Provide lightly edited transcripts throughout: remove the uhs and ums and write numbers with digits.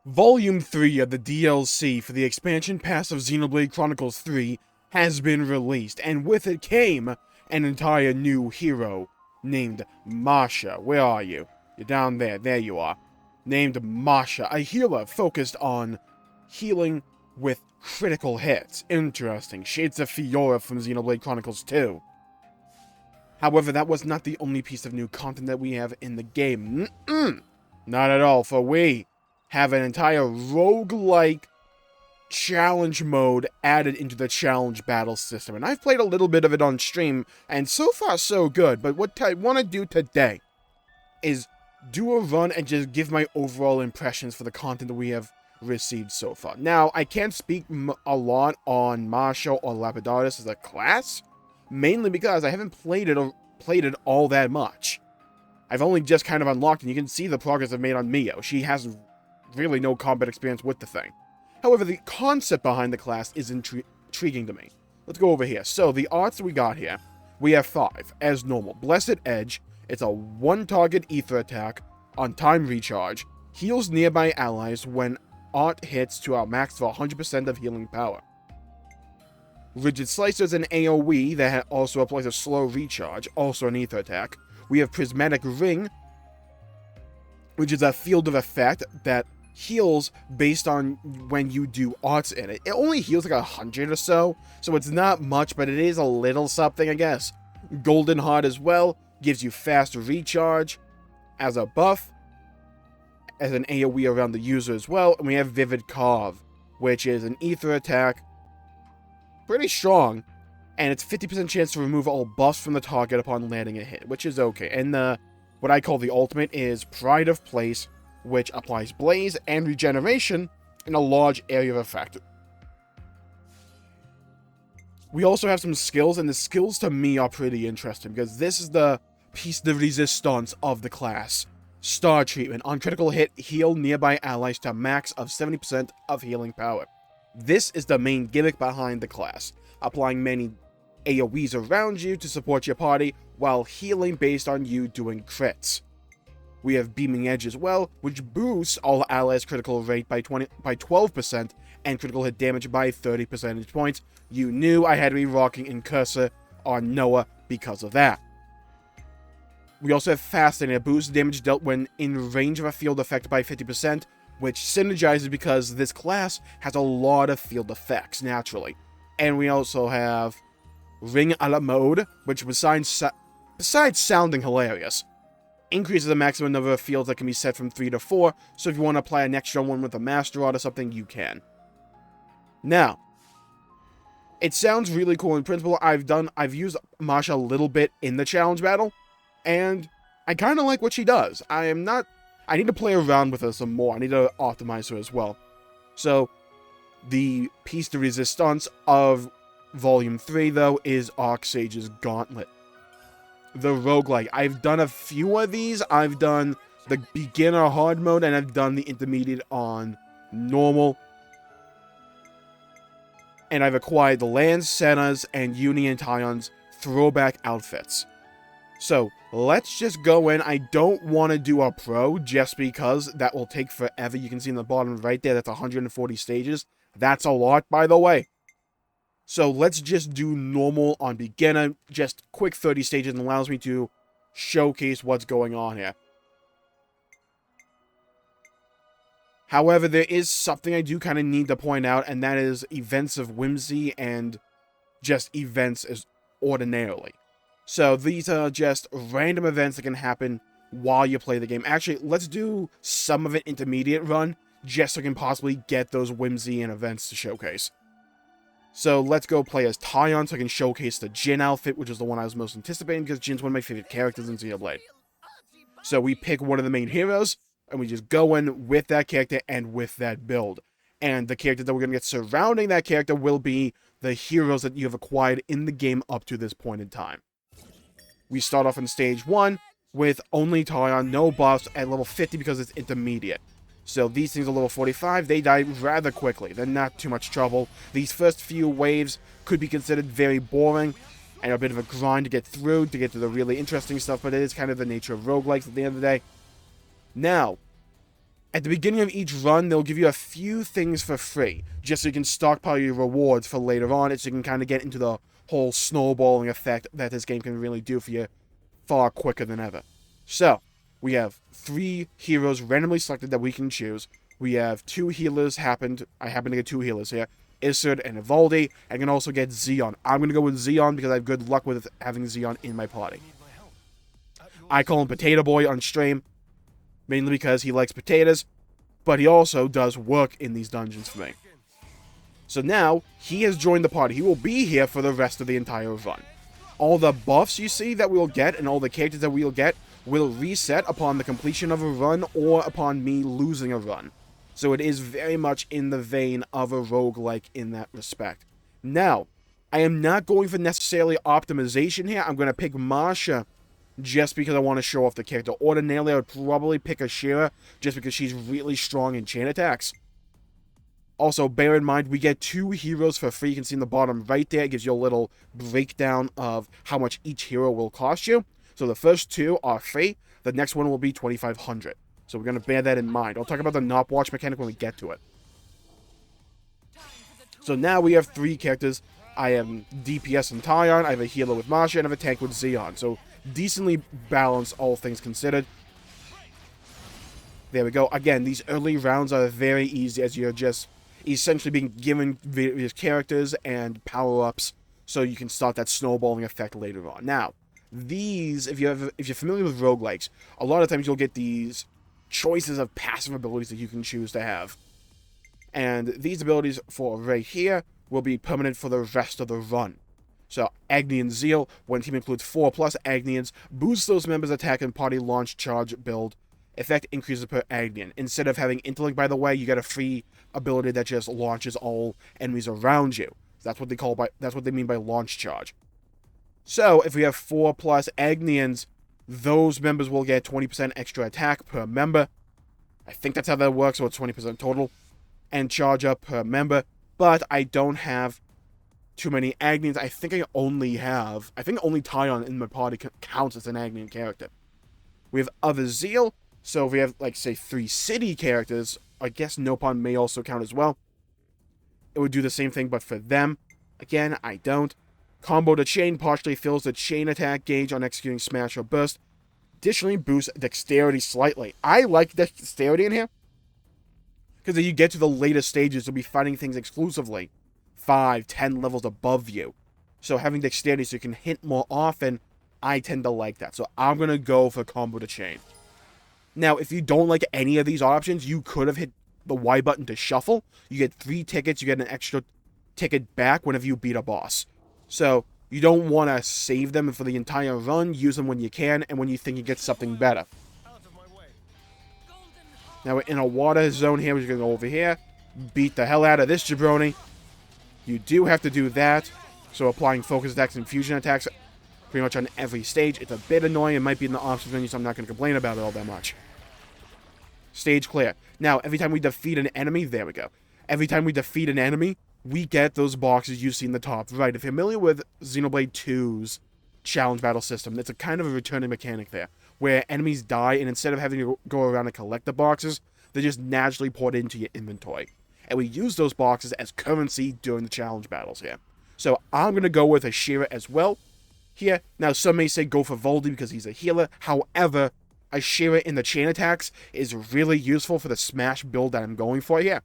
Volume 3 of the DLC for the expansion pass of Xenoblade Chronicles 3 has been released, and with it came an entire new hero named Masha. Where are you? You're down there. There you are. Named Masha, a healer focused on healing with critical hits. Interesting. Shades of Fiora from Xenoblade Chronicles 2. However, that was not the only piece of new content that we have in the game. Not at all, for we have an entire roguelike challenge mode added into the challenge battle system. And I've played a little bit of it on stream, and so far so good. But what I want to do today is do a run and just give my overall impressions for the content that we have received so far. Now, I can't speak a lot on Masha or Lapidaris as a class, mainly because I haven't played it all that much. I've only just kind of unlocked, and you can see the progress I've made on Mio. She has really no combat experience with the thing. However, the concept behind the class is intriguing to me. Let's go over here. So, the arts we got here, we have 5, as normal. Blessed Edge, it's a one-target ether attack on time recharge, heals nearby allies when art hits to our max for 100% of healing power. Rigid Slicer is an AoE that also applies a slow recharge, also an ether attack. We have Prismatic Ring, which is a field of effect that heals based on when you do arts in it. It only heals like 100 or so it's not much, but it is a little something, I guess. Golden Heart as well, gives you fast recharge as a buff, as an AoE around the user as well. And we have Vivid Carve, which is an ether attack, pretty strong, and it's 50% chance to remove all buffs from the target upon landing a hit, which is okay. And what I call the ultimate is Pride of Place, which applies Blaze and Regeneration in a large area of effect. We also have some skills, and the skills to me are pretty interesting, because this is the piece de resistance of the class. Star Treatment. On critical hit, heal nearby allies to a max of 70% of healing power. This is the main gimmick behind the class, applying many AoEs around you to support your party, while healing based on you doing crits. We have Beaming Edge as well, which boosts all allies' critical rate by 12% and critical hit damage by 30 percentage points. You knew I had to be rocking Incursor on Noah because of that. We also have Fascinator, boosts damage dealt when in range of a field effect by 50%, which synergizes because this class has a lot of field effects, naturally. And we also have Ring a la Mode, which besides sounding hilarious, increases the maximum number of fields that can be set from 3 to 4, so if you want to apply an extra one with a Master Rod or something, you can. Now, it sounds really cool in principle. I've used Masha a little bit in the challenge battle, and I kind of like what she does. I need to play around with her some more. I need to optimize her as well. So, the piece de resistance of Volume 3, though, is Archsage's Gauntlet. The roguelike. I've done a few of these. I've done the beginner hard mode, and I've done the intermediate on normal. And I've acquired the Land Senna's and Union Tion's throwback outfits. So, let's just go in. I don't want to do a pro, just because that will take forever. You can see in the bottom right there, that's 140 stages. That's a lot, by the way. So, let's just do normal on beginner. Just quick 30 stages, and allows me to showcase what's going on here. However, there is something I do kind of need to point out, and that is events of whimsy and just events as ordinarily. So, these are just random events that can happen while you play the game. Actually, let's do some of it intermediate run, just so I can possibly get those whimsy and events to showcase. So, let's go play as Tion, so I can showcase the Jin outfit, which is the one I was most anticipating, because Jin's one of my favorite characters in Xenoblade. So, we pick one of the main heroes, and we just go in with that character and with that build. And the character that we're going to get surrounding that character will be the heroes that you have acquired in the game up to this point in time. We start off in stage 1 with only Tion, no buffs, at level 50 because it's intermediate. So these things are level 45, they die rather quickly. They're not too much trouble. These first few waves could be considered very boring and a bit of a grind to get through, to get to the really interesting stuff, but it is kind of the nature of roguelikes at the end of the day. Now, At the beginning of each run, they'll give you a few things for free, just so you can stockpile your rewards for later on, so you can kind of get into the whole snowballing effect that this game can really do for you far quicker than ever. So, we have 3 heroes randomly selected that we can choose. We have 2 healers I happen to get 2 healers here, Isid and Evaldi. I can also get Xeon. I'm going to go with Xeon because I have good luck with having Xeon in my party. I call him Potato Boy on stream, mainly because he likes potatoes, but he also does work in these dungeons for me. So now, he has joined the party. He will be here for the rest of the entire run. All the buffs you see that we'll get, and all the characters that we'll get, will reset upon the completion of a run, or upon me losing a run. So it is very much in the vein of a roguelike in that respect. Now, I am not going for necessarily optimization here. I'm going to pick Masha just because I want to show off the character. Ordinarily, I would probably pick Ashira just because she's really strong in chain attacks. Also, bear in mind, we get 2 heroes for free. You can see in the bottom right there, it gives you a little breakdown of how much each hero will cost you. So the first 2 are free. The next one will be 2,500. So we're going to bear that in mind. I'll talk about the Knopwatch mechanic when we get to it. So now we have 3 characters. I am DPS and Tyon, I have a healer with Masha, and I have a tank with Xeon. So decently balanced, all things considered. There we go. Again, these early rounds are very easy as you're just essentially being given various characters and power-ups so you can start that snowballing effect later on. Now, these, if you're familiar with roguelikes, a lot of times you'll get these choices of passive abilities that you can choose to have. And these abilities for right here will be permanent for the rest of the run. So, Agnian Zeal, when a team includes 4+ Agnians, boosts those members' attack and party launch charge build. Effect increases per Agnian. Instead of having Interlink, by the way, you get a free ability that just launches all enemies around you. That's what they mean by launch charge. So, if we have 4+ Agnians, those members will get 20% extra attack per member. I think that's how that works, so it's 20% total. And charge up per member. But I don't have too many Agnians. I think only Tyon in my party counts as an Agnian character. We have other Zeal. So if we have, like, say, 3 city characters, I guess Nopon may also count as well. It would do the same thing, but for them. Again, I don't. Combo to chain partially fills the chain attack gauge on executing smash or burst. Additionally, boosts dexterity slightly. I like dexterity in here, because as you get to the later stages, you'll be fighting things exclusively 5, 10 levels above you. So having dexterity so you can hit more often, I tend to like that. So I'm going to go for combo to chain. Now, if you don't like any of these options, you could have hit the Y button to shuffle. You get 3 tickets, you get an extra ticket back whenever you beat a boss. So, you don't want to save them for the entire run, use them when you can, and when you think you get something better. Now, we're in a water zone here, we're going to go over here, beat the hell out of this jabroni. You do have to do that, so applying focus attacks and fusion attacks pretty much on every stage. It's a bit annoying, it might be in the options menu, so I'm not going to complain about it all that much. Stage clear. Now, every time we defeat an enemy, there we go. Every time we defeat an enemy, we get those boxes you see in the top right. If you're familiar with Xenoblade 2's challenge battle system, it's a kind of a returning mechanic there, where enemies die, and instead of having to go around and collect the boxes, they're just naturally poured into your inventory. And we use those boxes as currency during the challenge battles here. So I'm going to go with Ashira as well here. Now, some may say go for Voldy because he's a healer. However, Ashira in the chain attacks is really useful for the smash build that I'm going for here.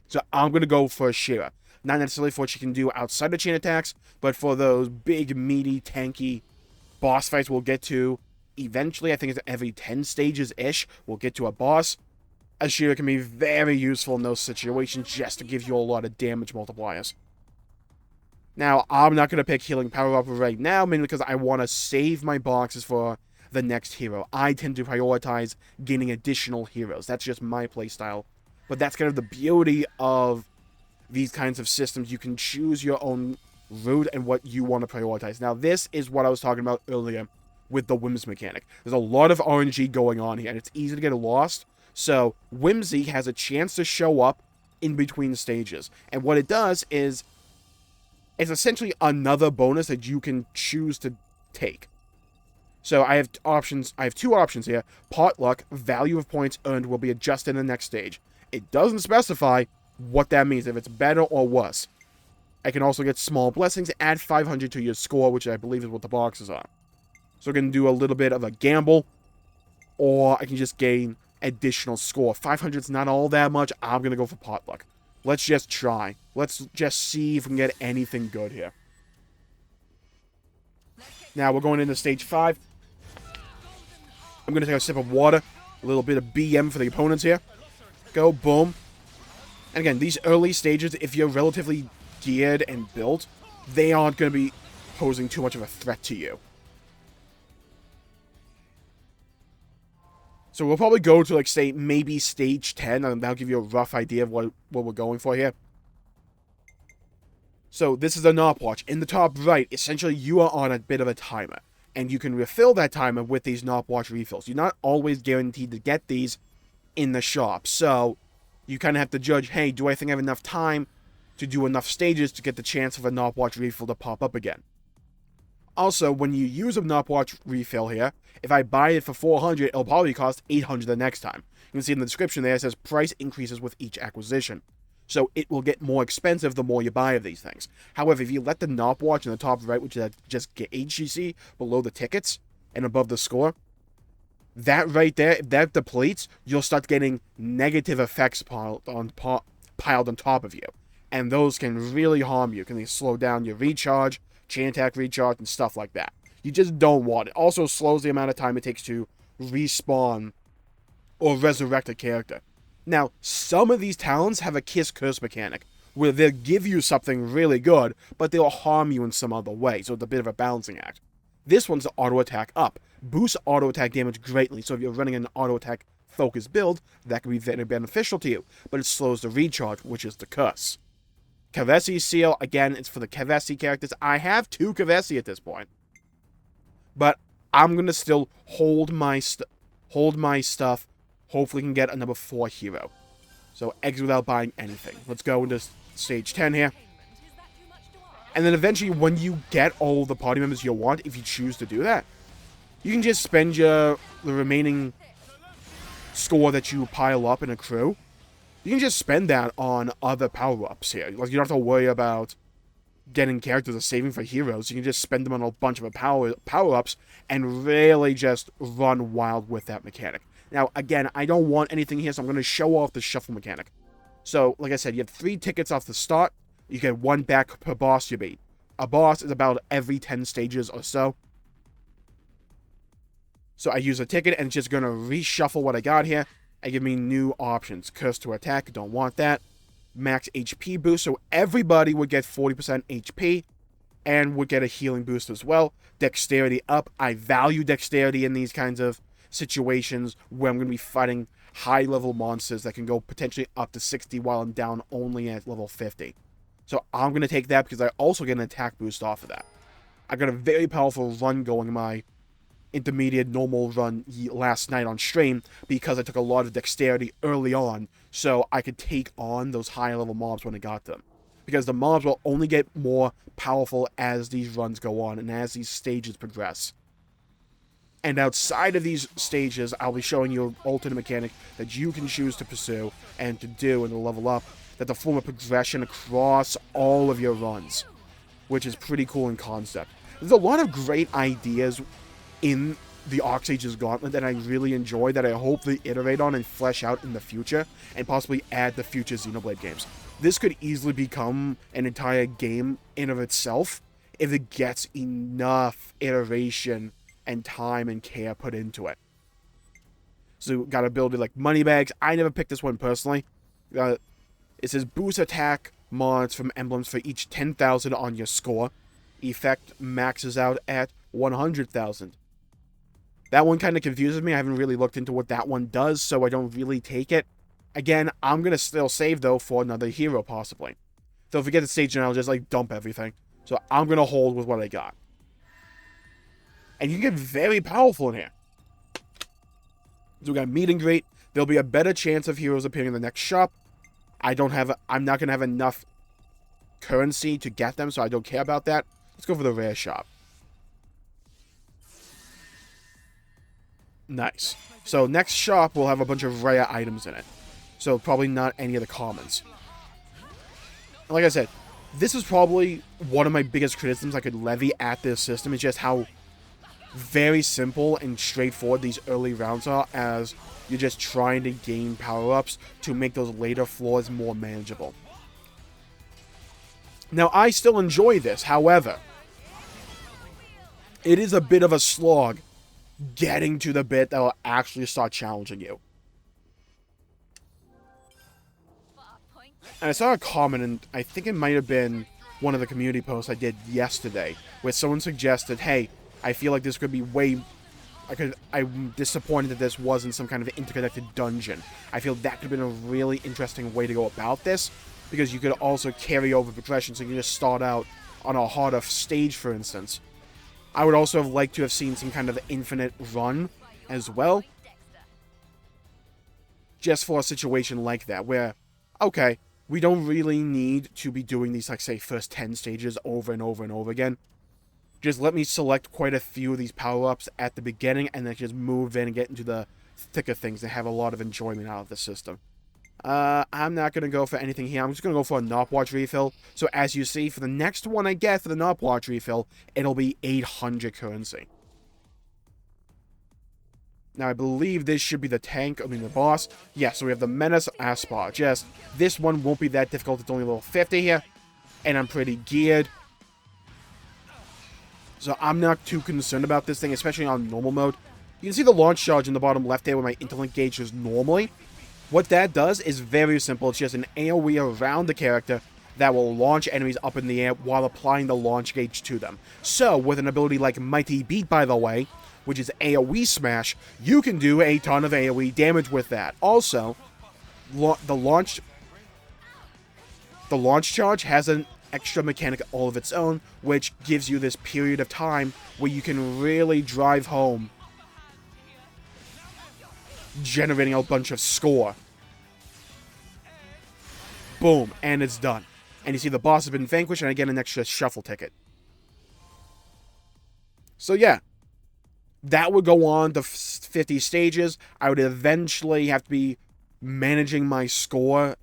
So I'm going to go for Ashira. Not necessarily for what she can do outside of chain attacks, but for those big, meaty, tanky boss fights we'll get to eventually. I think it's every 10 stages-ish, we'll get to a boss. Ashira can be very useful in those situations just to give you a lot of damage multipliers. Now, I'm not going to pick Healing Power Up right now, mainly because I want to save my boxes for the next hero. I tend to prioritize gaining additional heroes. That's just my playstyle. But that's kind of the beauty of these kinds of systems. You can choose your own route and what you want to prioritize. Now, this is what I was talking about earlier with the Whims mechanic. There's a lot of RNG going on here, and it's easy to get lost. So, Whimsy has a chance to show up in between stages. And what it does is, it's essentially another bonus that you can choose to take. So I have options. I have two options here. Potluck, value of points earned will be adjusted in the next stage. It doesn't specify what that means, if it's better or worse. I can also get small blessings, add 500 to your score, which I believe is what the boxes are. So I can do a little bit of a gamble, or I can just gain additional score. 500 is not all that much. I'm going to go for potluck. Let's just try. Let's just see if we can get anything good here. Now we're going into stage 5. I'm going to take a sip of water. A little bit of BM for the opponents here. Go, boom. And again, these early stages, if you're relatively geared and built, they aren't going to be posing too much of a threat to you. So we'll probably go to, like, say, maybe stage 10, and that'll give you a rough idea of what we're going for here. So this is a Nopwatch. In the top right, essentially you are on a bit of a timer, and you can refill that timer with these Nopwatch refills. You're not always guaranteed to get these in the shop, so you kind of have to judge, hey, do I think I have enough time to do enough stages to get the chance of a Nopwatch refill to pop up again? Also, when you use a Nopwatch refill here, if I buy it for 400, it'll probably cost 800 the next time. You can see in the description there, it says price increases with each acquisition. So it will get more expensive the more you buy of these things. However, if you let the Nopwatch in the top right, which is just gauge you see below the tickets and above the score, that right there, if that depletes, you'll start getting negative effects piled on top of you. And those can really harm you. Can they slow down your recharge, chain attack recharge, and stuff like that. You just don't want it. Also slows the amount of time it takes to respawn or resurrect a character. Now, some of these talents have a kiss curse mechanic, where they'll give you something really good, but they'll harm you in some other way, so it's a bit of a balancing act. This one's auto attack up. Boosts auto attack damage greatly, so if you're running an auto attack focused build, that can be very beneficial to you, but it slows the recharge, which is the curse. Kavesi Seal, again, it's for the Kavesi characters. I have 2 Kavesi at this point, but I'm going to still hold my stuff. Hopefully can get a number 4 hero. So exit without buying anything. Let's go into stage 10 here. And then eventually when you get all the party members you want, if you choose to do that, you can just spend the remaining score that you pile up in a crew. You can just spend that on other power-ups here. Like, you don't have to worry about getting characters or saving for heroes. You can just spend them on a bunch of power-ups and really just run wild with that mechanic. Now, again, I don't want anything here, so I'm going to show off the shuffle mechanic. So, like I said, you have 3 tickets off the start. You get 1 back per boss you beat. A boss is about every 10 stages or so. So I use a ticket, and it's just going to reshuffle what I got here and give me new options. Curse to attack, don't want that. Max HP boost, so everybody would get 40% HP and would get a healing boost as well. Dexterity up. I value dexterity in these kinds of situations where I'm going to be fighting high-level monsters that can go potentially up to 60 while I'm down only at level 50. So I'm going to take that because I also get an attack boost off of that. I got a very powerful run going in my intermediate normal run last night on stream because I took a lot of dexterity early on so I could take on those high-level mobs when I got them. Because the mobs will only get more powerful as these runs go on and as these stages progress. And outside of these stages, I'll be showing you an alternate mechanic that you can choose to pursue and to do and to level up that will form a progression across all of your runs, which is pretty cool in concept. There's a lot of great ideas in the Archsage's Gauntlet that I really enjoy, that I hope they iterate on and flesh out in the future, and possibly add to future Xenoblade games. This could easily become an entire game in of itself if it gets enough iteration and time and care put into it. So got ability like money bags. I never picked this one personally. It says boost attack mods from emblems for each 10,000 on your score. Effect maxes out at 100,000. That one kind of confuses me. I haven't really looked into what that one does, so I don't really take it. Again, I'm going to still save, though, for another hero, possibly. So if we get to stage 9, I'll just, like, dump everything. So I'm going to hold with what I got. And you get very powerful in here. So we got meet and greet. There'll be a better chance of heroes appearing in the next shop. I'm not going to have enough currency to get them, so I don't care about that. Let's go for the rare shop. Nice. So next shop will have a bunch of rare items in it. So probably not any of the commons. Like I said, this is probably one of my biggest criticisms I could levy at this system. Is just how very simple and straightforward these early rounds are, as you're just trying to gain power-ups to make those later floors more manageable. Now, I still enjoy this, however, it is a bit of a slog getting to the bit that will actually start challenging you. And I saw a comment, and I think it might have been one of the community posts I did yesterday, where someone suggested, hey, I feel like this could be way... I'm disappointed that this wasn't some kind of interconnected dungeon. I feel that could have been a really interesting way to go about this, because you could also carry over progression, so you can just start out on a harder stage, for instance. I would also have liked to have seen some kind of infinite run as well, just for a situation like that, where, okay, we don't really need to be doing these, like, say, first 10 stages over and over and over again. Just let me select quite a few of these power-ups at the beginning, and then just move in and get into the thick of things and have a lot of enjoyment out of the system. I'm not going to go for anything here. I'm just going to go for a Nopwatch refill. So as you see, for the next one I get for the Nopwatch refill, it'll be 800 currency. Now, I believe this should be the tank, the boss. Yeah, so we have the Menace Aspar. Just, this one won't be that difficult. It's only a level 50 here. And I'm pretty geared. So I'm not too concerned about this thing, especially on normal mode. You can see the launch charge in the bottom left there where my interlink gauge is normally. What that does is very simple. It's just an AoE around the character that will launch enemies up in the air while applying the launch gauge to them. So, with an ability like Mighty Beat, by the way, which is AoE Smash, you can do a ton of AoE damage with that. Also, the launch charge has an extra mechanic all of its own, which gives you this period of time where you can really drive home generating a bunch of score. Boom, and it's done. And you see the boss has been vanquished, and I get an extra shuffle ticket. So yeah, that would go on to 50 stages. I would eventually have to be managing my score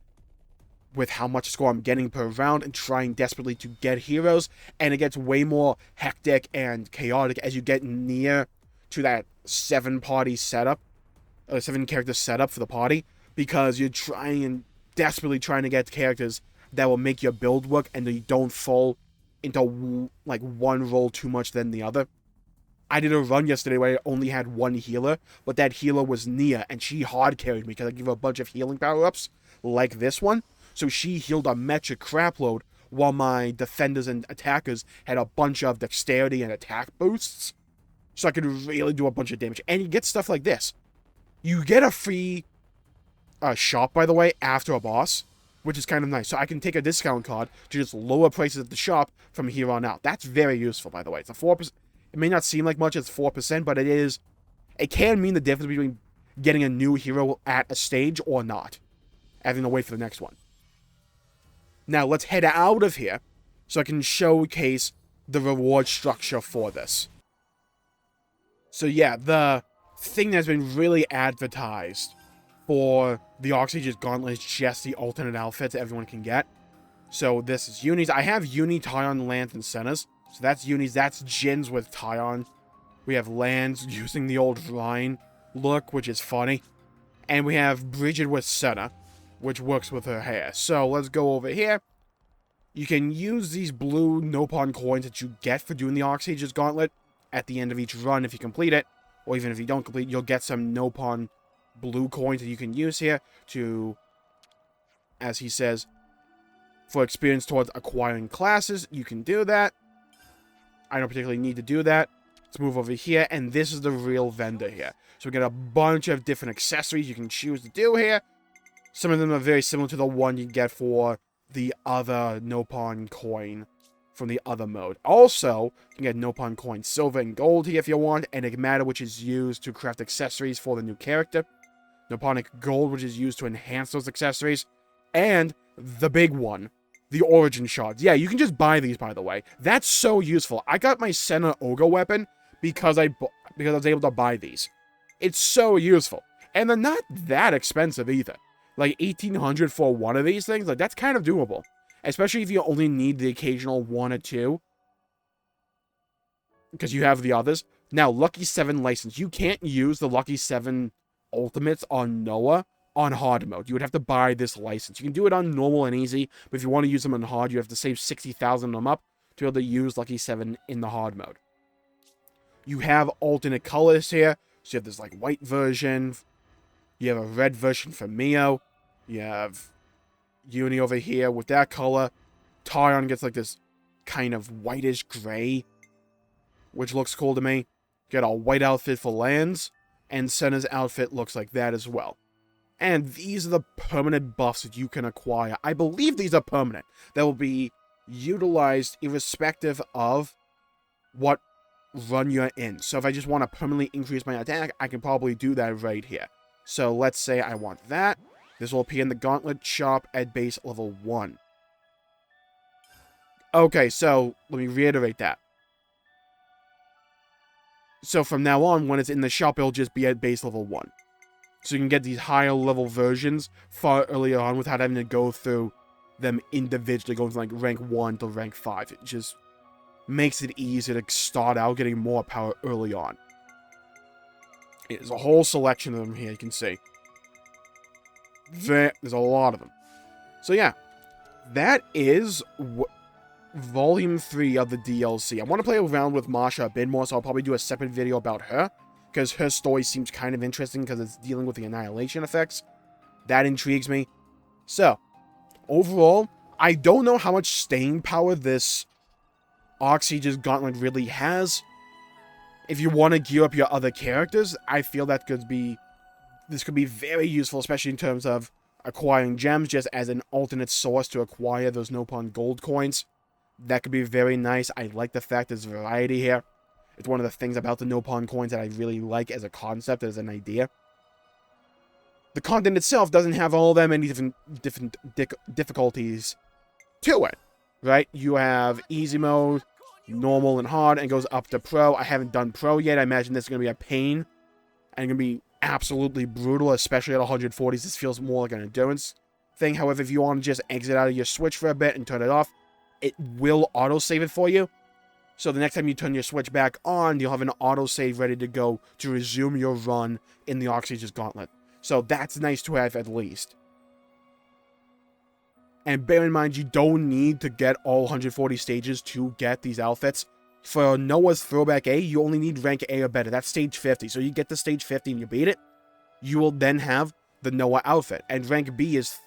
with how much score I'm getting per round and trying desperately to get heroes, and it gets way more hectic and chaotic as you get near to that 7-party setup, or 7-character setup for the party, because you're desperately trying to get characters that will make your build work and you don't fall into like one role too much than the other. I did a run yesterday where I only had one healer, but that healer was Nia, and she hard carried me because I gave her a bunch of healing power-ups like this one. So she healed a metric crapload while my defenders and attackers had a bunch of dexterity and attack boosts. So I could really do a bunch of damage. And you get stuff like this. You get a free shop, by the way, after a boss, which is kind of nice. So I can take a discount card to just lower prices at the shop from here on out. That's very useful, by the way. It's a 4%. It may not seem like much, it's 4%, but it can mean the difference between getting a new hero at a stage or not. Having to wait for the next one. Now, let's head out of here so I can showcase the reward structure for this. So yeah, the thing that's been really advertised for the Archsage's Gauntlet is just the alternate outfits that everyone can get. So this is Unis. I have Uni, Tyon, Lance, and Senna's. So that's Unis. That's Jin's with Tyon. We have Lance using the old Rhine look, which is funny. And we have Bridget with Senna, which works with her hair. So let's go over here. You can use these blue Nopon coins that you get for doing the Archsage's Gauntlet at the end of each run if you complete it. Or even if you don't complete, you'll get some Nopon blue coins that you can use here to, as he says, for experience towards acquiring classes. You can do that. I don't particularly need to do that. Let's move over here, and this is the real vendor here. So we get a bunch of different accessories you can choose to do here. Some of them are very similar to the one you get for the other Nopon coin from the other mode. Also, you can get Nopon coin silver and gold here if you want. Enigmata, which is used to craft accessories for the new character. Noponic gold, which is used to enhance those accessories. And the big one, the origin shards. Yeah, you can just buy these, by the way. That's so useful. I got my Senna Ogre weapon because I was able to buy these. It's so useful. And they're not that expensive either. Like 1,800 for one of these things, like that's kind of doable. Especially if you only need the occasional 1 or 2. Because you have the others. Now, Lucky 7 license. You can't use the Lucky 7 ultimates on Noah on hard mode. You would have to buy this license. You can do it on normal and easy, but if you want to use them on hard, you have to save 60,000 of them up to be able to use Lucky 7 in the hard mode. You have alternate colors here. So you have this like white version. You have a red version for Mio. You have Uni over here with that color. Tyon gets like this kind of whitish gray, which looks cool to me. Get a white outfit for Lands, and Senna's outfit looks like that as well. And these are the permanent buffs that you can acquire. I believe these are permanent. That will be utilized irrespective of what run you're in. So if I just want to permanently increase my attack, I can probably do that right here. So let's say I want that. This will appear in the Gauntlet shop at base level 1. Okay, so let me reiterate that. So from now on, when it's in the shop, it'll just be at base level 1. So you can get these higher level versions far earlier on without having to go through them individually, going from like rank 1 to rank 5. It just makes it easier to start out getting more power early on. There's a whole selection of them here, you can see. There's a lot of them. So yeah, that is Volume 3 of the DLC. I want to play around with Masha a bit more, so I'll probably do a separate video about her, because her story seems kind of interesting because it's dealing with the annihilation effects. That intrigues me. So, overall, I don't know how much staying power this Archsage's Gauntlet really has. If you want to gear up your other characters, I feel that this could be very useful, especially in terms of acquiring gems just as an alternate source to acquire those Nopon gold coins. That could be very nice. I like the fact there's variety here. It's one of the things about the Nopon coins that I really like as a concept, as an idea. The content itself doesn't have all that many different difficulties to it, right? You have easy mode, normal, and hard, and it goes up to pro. I haven't done pro yet. I imagine this is going to be a pain, and going to be absolutely brutal, especially at 140s. This feels more like an endurance thing. However, if you want to just exit out of your Switch for a bit and turn it off, it will autosave it for you. So the next time you turn your Switch back on, you'll have an autosave ready to go to resume your run in the Archsage's Gauntlet. So that's nice to have at least. And bear in mind, you don't need to get all 140 stages to get these outfits. For Noah's Throwback A, you only need rank A or better. That's stage 50. So you get to stage 50 and you beat it, you will then have the Noah outfit. And rank B is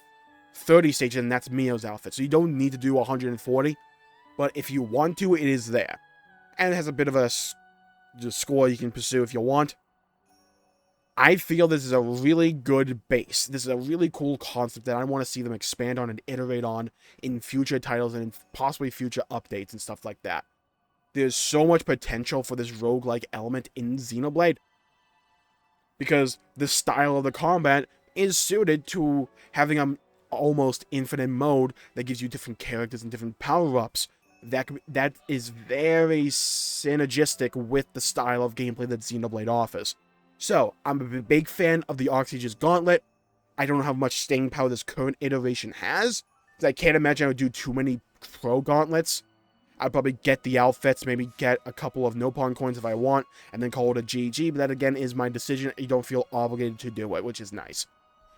30 stages, and that's Mio's outfit. So you don't need to do 140. But if you want to, it is there. And it has a bit of a score you can pursue if you want. I feel this is a really good base. This is a really cool concept that I want to see them expand on and iterate on in future titles and in possibly future updates and stuff like that. There's so much potential for this roguelike element in Xenoblade, because the style of the combat is suited to having an almost infinite mode that gives you different characters and different power-ups. That is very synergistic with the style of gameplay that Xenoblade offers. So, I'm a big fan of the Archsage's Gauntlet. I don't know how much staying power this current iteration has, because I can't imagine I would do too many pro gauntlets. I'd probably get the outfits, maybe get a couple of Nopon coins if I want, and then call it a GG, but that again is my decision. You don't feel obligated to do it, which is nice.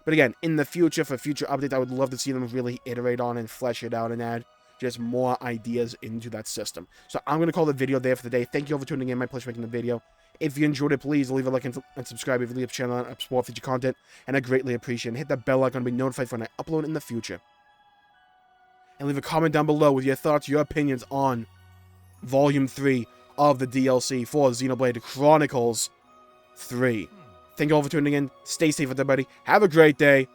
But again, in the future, for future updates, I would love to see them really iterate on and flesh it out and add just more ideas into that system. So I'm going to call the video there for the day. Thank you all for tuning in. My pleasure making the video. If you enjoyed it, please leave a like and subscribe if you leave the channel and support future content, and I greatly appreciate it. Hit that bell icon to be notified when I upload in the future. And leave a comment down below with your thoughts, your opinions on Volume 3 of the DLC for Xenoblade Chronicles 3. Thank you all for tuning in. Stay safe, everybody. Have a great day,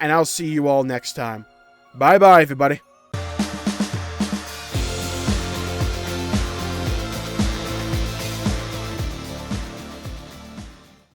and I'll see you all next time. Bye-bye, everybody.